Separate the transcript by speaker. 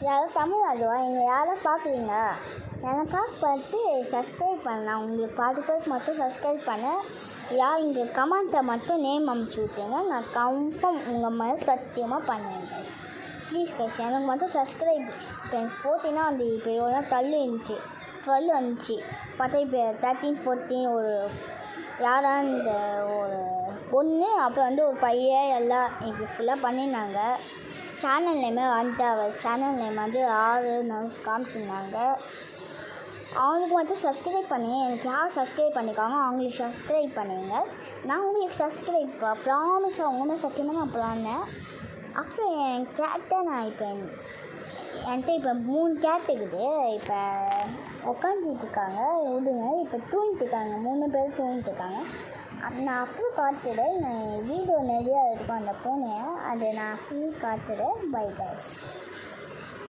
Speaker 1: யாரும் தமிழ்நாடுவா நீங்கள் யாரும் பார்க்குறீங்க எனக்காக பார்த்து சப்ஸ்கிரைப் பண்ணலாம். உங்களுக்கு 40 பேருக்கு மட்டும் சப்ஸ்கிரைப் பண்ண இங்கே கமெண்ட்டை மட்டும் நேம் அமுச்சு விட்டுருங்க. நான் கன்ஃபார்ம் உங்கள் மேலே சத்தியமாக பண்ணுவேன் கைஸ். ப்ளீஸ் கைஸ் எனக்கு மட்டும் சப்ஸ்கிரைப். இப்போ எனக்கு 14 வந்து இப்போ எவ்வளோ தள்ளி இருந்துச்சு 12 வந்துச்சு. பார்த்தா இப்போ 13 14 ஒரு யாரான இந்த ஒரு பொண்ணு அப்புறம் ஒரு பையன் எல்லாம் இப்படி ஃபுல்லாக பண்ணியிருந்தாங்க. சேனல் நேமே வந்துட்டு அவர் சேனல் நேம் வந்து 6 நர்ஸ் காமிச்சிருந்தாங்க. அவங்களுக்கு மட்டும் சப்ஸ்கிரைப் பண்ணுங்க. எனக்கு யார் சப்ஸ்கிரைப் பண்ணிக்காங்க அவங்களுக்கு சப்ஸ்கிரைப் பண்ணுங்க. நான் உங்களுக்கு சப்ஸ்கிரைப் ப்ராமிஸாக உங்கள் சத்தியமாக நான் பண்ணேன். அப்புறம் என் கேட்டை நான் இப்போ என்கிட்ட இப்போ 3 கேட் இருக்குது. இப்போ உட்காந்துட்டு இருக்காங்க விடுங்க. இப்போ தூங்கிட்டு இருக்காங்க 3 பேர் தூங்கிட்டு இருக்காங்க. நான் அப்புறம் காட்டுறேன். நான் வீடியோ நிறையா இருக்கும் அந்த பூனையை அதை நான் ஃபுல் காட்டுறேன். Bye guys.